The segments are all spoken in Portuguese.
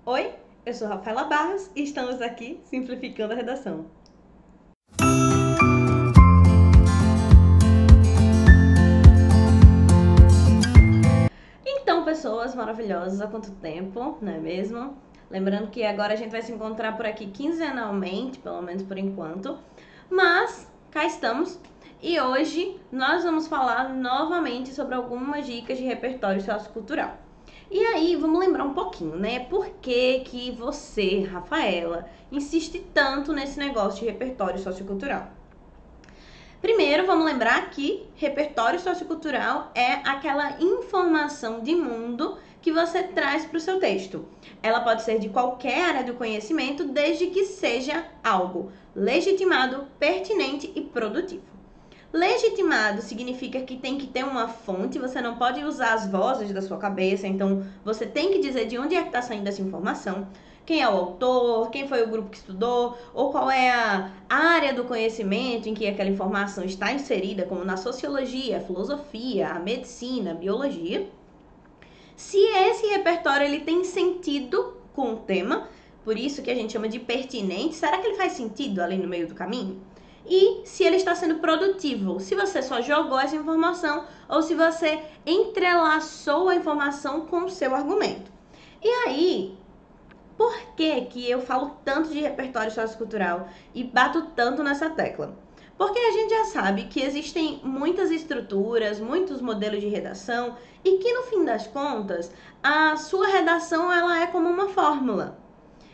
Oi, eu sou Rafaela Barros e estamos aqui simplificando a redação. Então, pessoas maravilhosas, há quanto tempo, não é mesmo? Lembrando que agora a gente vai se encontrar por aqui quinzenalmente, pelo menos por enquanto. Mas cá estamos e hoje nós vamos falar novamente sobre algumas dicas de repertório sociocultural. E aí, vamos lembrar um pouquinho, né? Por que você, Rafaela, insiste tanto nesse negócio de repertório sociocultural? Primeiro, vamos lembrar que repertório sociocultural é aquela informação de mundo que você traz para o seu texto. Ela pode ser de qualquer área do conhecimento, desde que seja algo legitimado, pertinente e produtivo. Legitimado significa que tem que ter uma fonte, você não pode usar as vozes da sua cabeça, então você tem que dizer de onde é que está saindo essa informação, quem é o autor, quem foi o grupo que estudou, ou qual é a área do conhecimento em que aquela informação está inserida, como na sociologia, a filosofia, a medicina, a biologia. Se esse repertório ele tem sentido com o tema, por isso que a gente chama de pertinente, será que ele faz sentido ali no meio do caminho? E se ele está sendo produtivo, se você só jogou essa informação ou se você entrelaçou a informação com o seu argumento. E aí, por que eu falo tanto de repertório sociocultural e bato tanto nessa tecla? Porque a gente já sabe que existem muitas estruturas, muitos modelos de redação e que no fim das contas, a sua redação ela é como uma fórmula.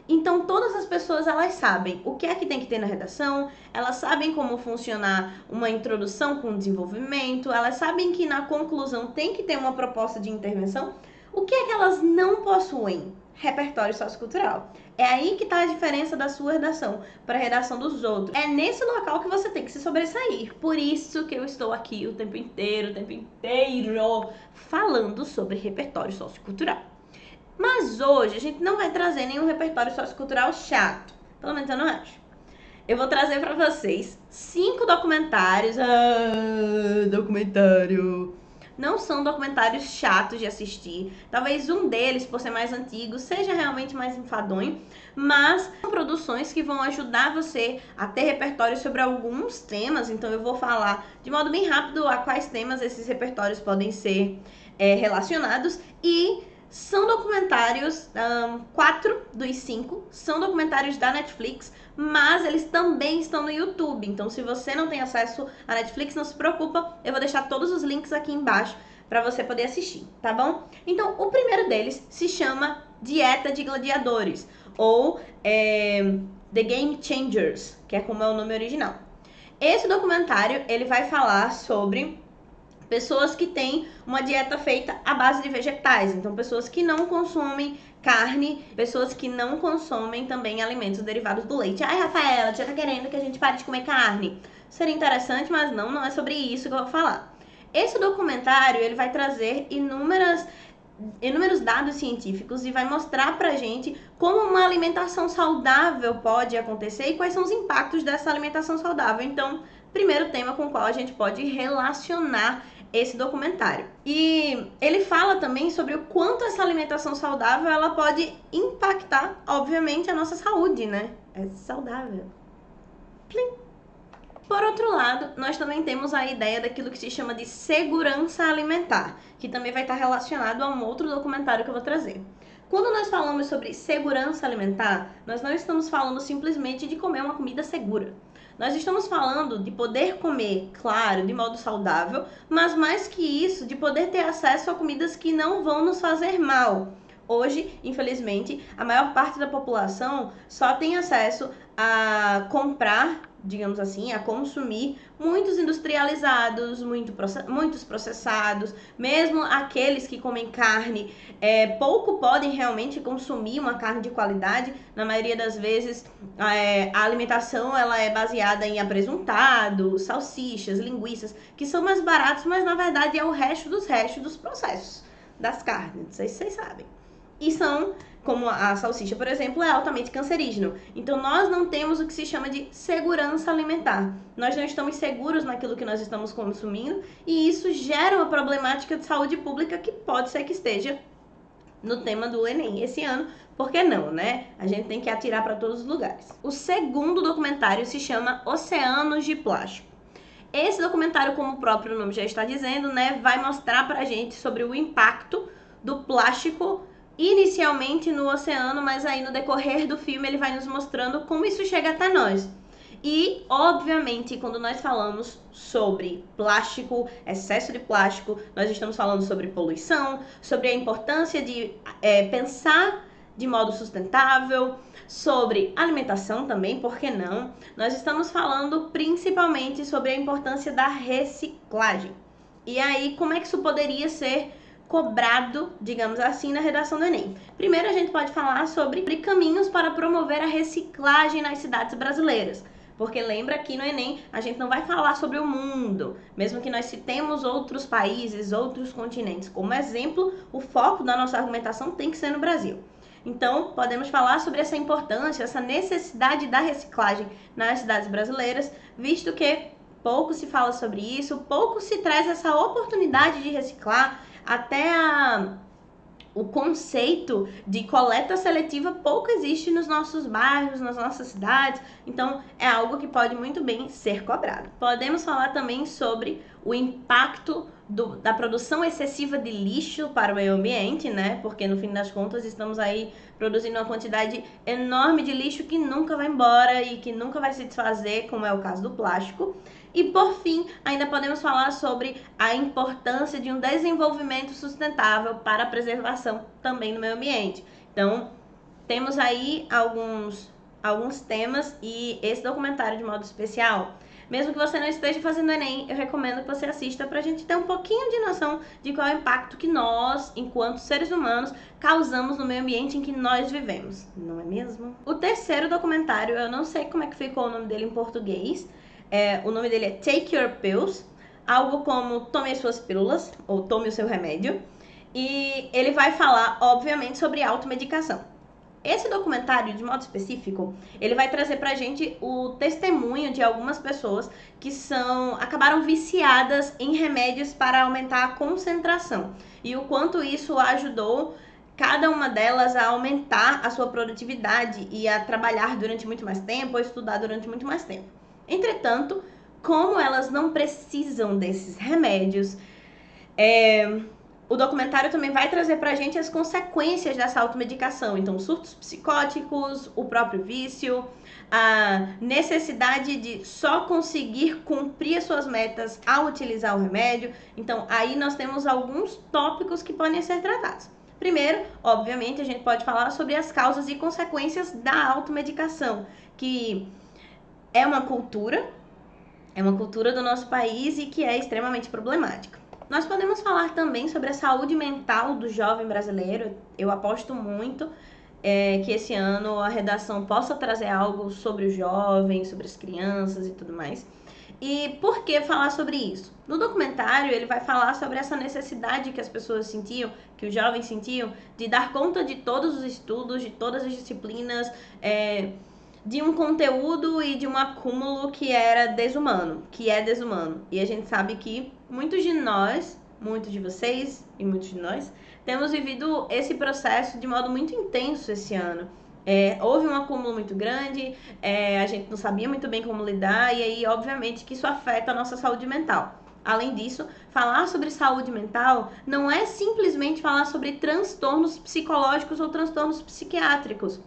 Então todas as pessoas elas sabem o que é que tem que ter na redação, elas sabem como funcionar uma introdução com desenvolvimento, elas sabem que na conclusão tem que ter uma proposta de intervenção. O que é que elas não possuem? Repertório sociocultural. É aí que está a diferença da sua redação para a redação dos outros. É nesse local que você tem que se sobressair. Por isso que eu estou aqui o tempo inteiro, falando sobre repertório sociocultural. Mas hoje a gente não vai trazer nenhum repertório sociocultural chato. Pelo menos eu não acho. Eu vou trazer para vocês 5 documentários. Documentário. Não são documentários chatos de assistir. Talvez um deles, por ser mais antigo, seja realmente mais enfadonho. Mas são produções que vão ajudar você a ter repertório sobre alguns temas. Então eu vou falar de modo bem rápido a quais temas esses repertórios podem ser relacionados. E são documentários, 4 dos 5 são documentários da Netflix, mas eles também estão no YouTube. Então, se você não tem acesso à Netflix, não se preocupa, eu vou deixar todos os links aqui embaixo para você poder assistir, tá bom? Então, o primeiro deles se chama Dieta de Gladiadores, ou The Game Changers, que é como é o nome original. Esse documentário, ele vai falar sobre pessoas que têm uma dieta feita à base de vegetais, então pessoas que não consomem carne, pessoas que não consomem também alimentos derivados do leite. Ai, Rafaela, já tá querendo que a gente pare de comer carne? Seria interessante, mas não é sobre isso que eu vou falar. Esse documentário, ele vai trazer inúmeros dados científicos e vai mostrar pra gente como uma alimentação saudável pode acontecer e quais são os impactos dessa alimentação saudável. Então, primeiro tema com o qual a gente pode relacionar esse documentário. E ele fala também sobre o quanto essa alimentação saudável ela pode impactar, obviamente, a nossa saúde, né? É saudável. Plim. Por outro lado, nós também temos a ideia daquilo que se chama de segurança alimentar, que também vai estar relacionado a um outro documentário que eu vou trazer. Quando nós falamos sobre segurança alimentar, nós não estamos falando simplesmente de comer uma comida segura. Nós estamos falando de poder comer, claro, de modo saudável, mas mais que isso, de poder ter acesso a comidas que não vão nos fazer mal. Hoje, infelizmente, a maior parte da população só tem acesso a comprar, digamos assim, a consumir muitos industrializados, muitos processados, mesmo aqueles que comem carne, pouco podem realmente consumir uma carne de qualidade. Na maioria das vezes, a alimentação ela é baseada em apresuntado, salsichas, linguiças, que são mais baratos, mas na verdade é o resto dos processos das carnes, não sei se vocês sabem. E são, como a salsicha, por exemplo, é altamente cancerígeno. Então, nós não temos o que se chama de segurança alimentar. Nós não estamos seguros naquilo que nós estamos consumindo e isso gera uma problemática de saúde pública que pode ser que esteja no tema do Enem esse ano. Por que não, né? A gente tem que atirar para todos os lugares. O segundo documentário se chama Oceanos de Plástico. Esse documentário, como o próprio nome já está dizendo, né, vai mostrar pra gente sobre o impacto do plástico inicialmente no oceano, mas aí no decorrer do filme ele vai nos mostrando como isso chega até nós. E, obviamente, quando nós falamos sobre plástico, excesso de plástico, nós estamos falando sobre poluição, sobre a importância de pensar de modo sustentável, sobre alimentação também, por que não? Nós estamos falando principalmente sobre a importância da reciclagem. E aí, como é que isso poderia ser cobrado, digamos assim, na redação do Enem? Primeiro, a gente pode falar sobre caminhos para promover a reciclagem nas cidades brasileiras. Porque lembra que no Enem a gente não vai falar sobre o mundo, mesmo que nós citemos outros países, outros continentes. Como exemplo, o foco da nossa argumentação tem que ser no Brasil. Então, podemos falar sobre essa importância, essa necessidade da reciclagem nas cidades brasileiras, visto que pouco se fala sobre isso, pouco se traz essa oportunidade de reciclar, até o conceito de coleta seletiva pouco existe nos nossos bairros, nas nossas cidades, então é algo que pode muito bem ser cobrado. Podemos falar também sobre o impacto da produção excessiva de lixo para o meio ambiente, né? Porque no fim das contas estamos aí produzindo uma quantidade enorme de lixo que nunca vai embora e que nunca vai se desfazer, como é o caso do plástico. E por fim, ainda podemos falar sobre a importância de um desenvolvimento sustentável para a preservação também do meio ambiente. Então, temos aí alguns temas e esse documentário de modo especial, mesmo que você não esteja fazendo Enem, eu recomendo que você assista para a gente ter um pouquinho de noção de qual é o impacto que nós, enquanto seres humanos, causamos no meio ambiente em que nós vivemos, não é mesmo? O terceiro documentário, eu não sei como é que ficou o nome dele em português, o nome dele é Take Your Pills, algo como tome as suas pílulas, ou tome o seu remédio, e ele vai falar, obviamente, sobre automedicação. Esse documentário, de modo específico, ele vai trazer pra gente o testemunho de algumas pessoas que acabaram viciadas em remédios para aumentar a concentração, e o quanto isso ajudou cada uma delas a aumentar a sua produtividade e a trabalhar durante muito mais tempo, ou estudar durante muito mais tempo. Entretanto, como elas não precisam desses remédios, o documentário também vai trazer pra gente as consequências dessa automedicação. Então, surtos psicóticos, o próprio vício, a necessidade de só conseguir cumprir as suas metas ao utilizar o remédio. Então, aí nós temos alguns tópicos que podem ser tratados. Primeiro, obviamente, a gente pode falar sobre as causas e consequências da automedicação, que é uma cultura do nosso país e que é extremamente problemática. Nós podemos falar também sobre a saúde mental do jovem brasileiro. Eu aposto muito que esse ano a redação possa trazer algo sobre os jovens, sobre as crianças e tudo mais. E por que falar sobre isso? No documentário ele vai falar sobre essa necessidade que as pessoas sentiam, que os jovens sentiam, de dar conta de todos os estudos, de todas as disciplinas, de um conteúdo e de um acúmulo que era desumano, que é desumano. E a gente sabe que muitos de nós, muitos de vocês e muitos de nós, temos vivido esse processo de modo muito intenso esse ano. Houve um acúmulo muito grande, a gente não sabia muito bem como lidar, e aí, obviamente, que isso afeta a nossa saúde mental. Além disso, falar sobre saúde mental não é simplesmente falar sobre transtornos psicológicos ou transtornos psiquiátricos.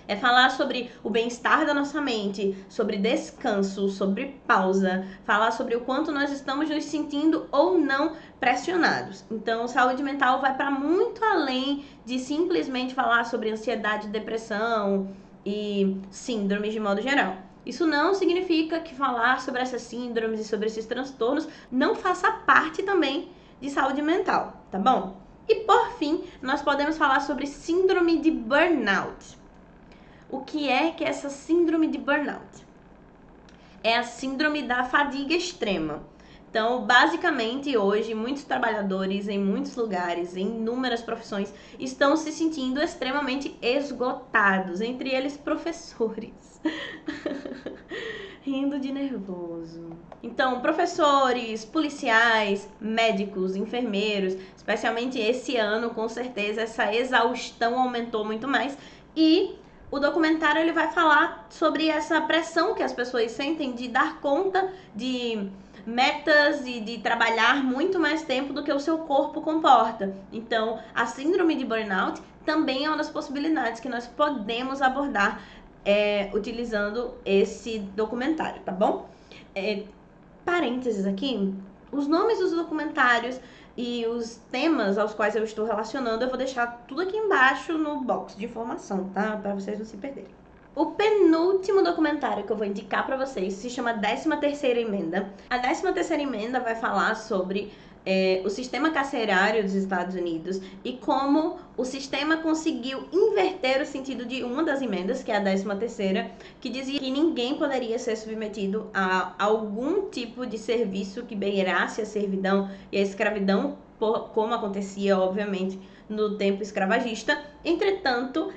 É falar sobre o bem-estar da nossa mente, sobre descanso, sobre pausa, falar sobre o quanto nós estamos nos sentindo ou não pressionados. Então, saúde mental vai para muito além de simplesmente falar sobre ansiedade, depressão e síndromes de modo geral. Isso não significa que falar sobre essas síndromes e sobre esses transtornos não faça parte também de saúde mental, tá bom? E por fim, nós podemos falar sobre síndrome de burnout. O que é essa síndrome de burnout? É a síndrome da fadiga extrema. Então, basicamente, hoje, muitos trabalhadores em muitos lugares, em inúmeras profissões, estão se sentindo extremamente esgotados, entre eles professores. rindo de nervoso. Então, professores, policiais, médicos, enfermeiros, especialmente esse ano, com certeza, essa exaustão aumentou muito mais. E o documentário ele vai falar sobre essa pressão que as pessoas sentem de dar conta de metas e de trabalhar muito mais tempo do que o seu corpo comporta. Então, a síndrome de burnout também é uma das possibilidades que nós podemos abordar utilizando esse documentário, tá bom? Parênteses aqui, os nomes dos documentários e os temas aos quais eu estou relacionando, eu vou deixar tudo aqui embaixo no box de informação, tá? Para vocês não se perderem. O penúltimo documentário que eu vou indicar para vocês se chama 13ª Emenda. A 13ª Emenda vai falar sobre o sistema carcerário dos Estados Unidos e como o sistema conseguiu inverter o sentido de uma das emendas, que é a 13ª, que dizia que ninguém poderia ser submetido a algum tipo de serviço que beirasse a servidão e a escravidão, como acontecia, obviamente, no tempo escravagista. Entretanto,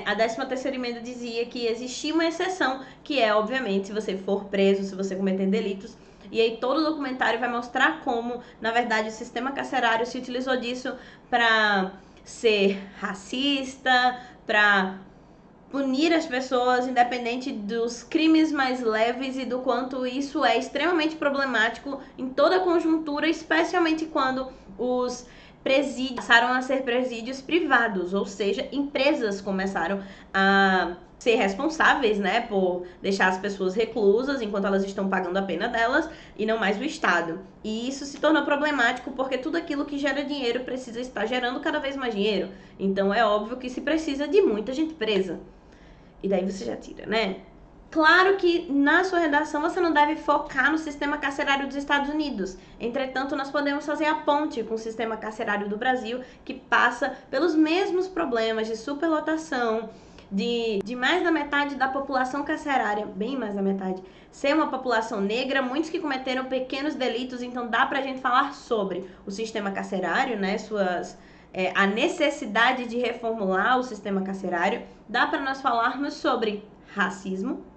a 13ª Emenda dizia que existia uma exceção, que é, obviamente, se você for preso, se você cometer delitos. E aí todo o documentário vai mostrar como, na verdade, o sistema carcerário se utilizou disso para ser racista, para punir as pessoas, independente dos crimes mais leves, e do quanto isso é extremamente problemático em toda a conjuntura, especialmente quando os presídios passaram a ser presídios privados, ou seja, empresas começaram a ser responsáveis, né, por deixar as pessoas reclusas enquanto elas estão pagando a pena delas e não mais o Estado. E isso se tornou problemático porque tudo aquilo que gera dinheiro precisa estar gerando cada vez mais dinheiro. Então é óbvio que se precisa de muita gente presa. E daí você já tira, né? Claro que na sua redação você não deve focar no sistema carcerário dos Estados Unidos. Entretanto, nós podemos fazer a ponte com o sistema carcerário do Brasil, que passa pelos mesmos problemas de superlotação, de mais da metade da população carcerária, bem mais da metade, ser uma população negra, muitos que cometeram pequenos delitos. Então dá pra gente falar sobre o sistema carcerário, né, a necessidade de reformular o sistema carcerário. Dá para nós falarmos sobre racismo,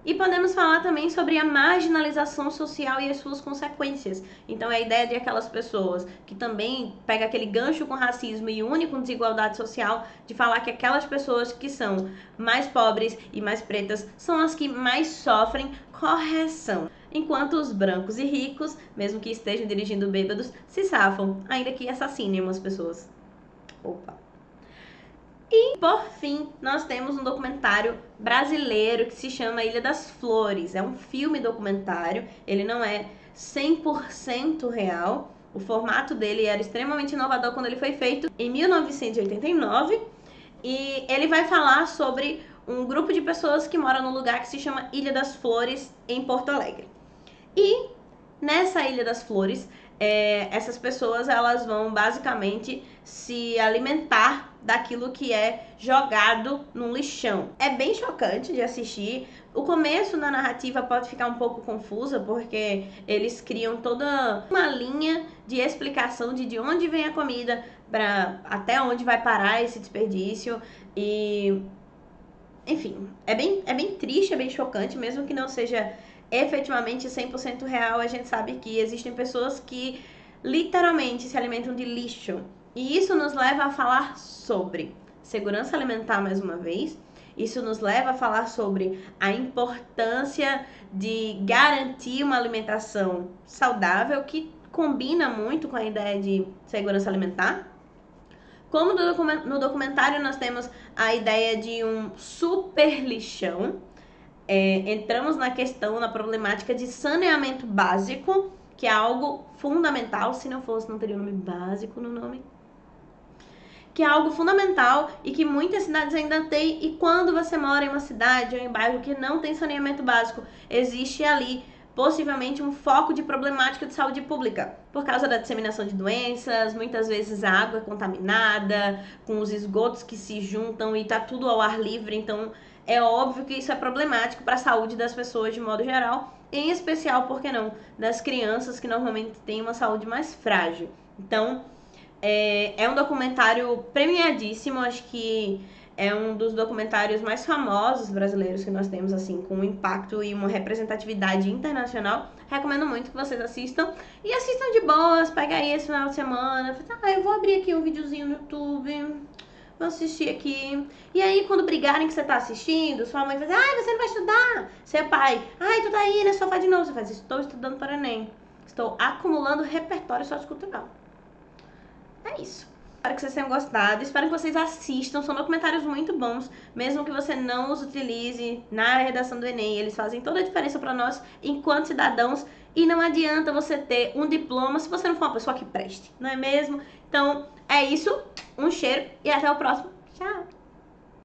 e podemos falar também sobre a marginalização social e as suas consequências. Então, a ideia de aquelas pessoas que também pega aquele gancho com racismo e une com desigualdade social, de falar que aquelas pessoas que são mais pobres e mais pretas são as que mais sofrem correção, enquanto os brancos e ricos, mesmo que estejam dirigindo bêbados, se safam, ainda que assassinem umas pessoas. Opa! E, por fim, nós temos um documentário brasileiro que se chama Ilha das Flores. É um filme documentário, ele não é 100% real. O formato dele era extremamente inovador quando ele foi feito em 1989. E ele vai falar sobre um grupo de pessoas que moram num lugar que se chama Ilha das Flores, em Porto Alegre. E nessa Ilha das Flores, essas pessoas elas vão basicamente se alimentar daquilo que é jogado num lixão. É bem chocante de assistir. O começo da narrativa pode ficar um pouco confusa, porque eles criam toda uma linha de explicação de onde vem a comida, para até onde vai parar esse desperdício. E enfim, é bem triste, é bem chocante, mesmo que não seja efetivamente 100% real. A gente sabe que existem pessoas que literalmente se alimentam de lixo. E isso nos leva a falar sobre segurança alimentar mais uma vez. Isso nos leva a falar sobre a importância de garantir uma alimentação saudável, que combina muito com a ideia de segurança alimentar. Como no documentário nós temos a ideia de um super lixão. Entramos na questão, na problemática de saneamento básico, que é algo fundamental. Se não fosse, não teria o nome básico no nome. Que é algo fundamental e que muitas cidades ainda têm. E quando você mora em uma cidade ou em um bairro que não tem saneamento básico, existe ali possivelmente um foco de problemática de saúde pública, por causa da disseminação de doenças, muitas vezes a água é contaminada, com os esgotos que se juntam e tá tudo ao ar livre. Então é óbvio que isso é problemático para a saúde das pessoas de modo geral, em especial, por que não, das crianças, que normalmente têm uma saúde mais frágil. Então é um documentário premiadíssimo. Acho que É um dos documentários mais famosos brasileiros que nós temos, assim, com um impacto e uma representatividade internacional. Recomendo muito que vocês assistam. E assistam de boas, pega aí esse final de semana. Eu vou abrir aqui um videozinho no YouTube, vou assistir aqui. E aí, quando brigarem que você tá assistindo, sua mãe vai dizer, você não vai estudar. Seu pai, tu tá aí no sofá de novo. Você faz, estou estudando para o Enem. Estou acumulando repertório sociocultural. É isso. Espero que vocês tenham gostado, espero que vocês assistam, são documentários muito bons, mesmo que você não os utilize na redação do Enem, eles fazem toda a diferença para nós enquanto cidadãos, e não adianta você ter um diploma se você não for uma pessoa que preste, não é mesmo? Então, é isso, um cheiro e até o próximo. Tchau!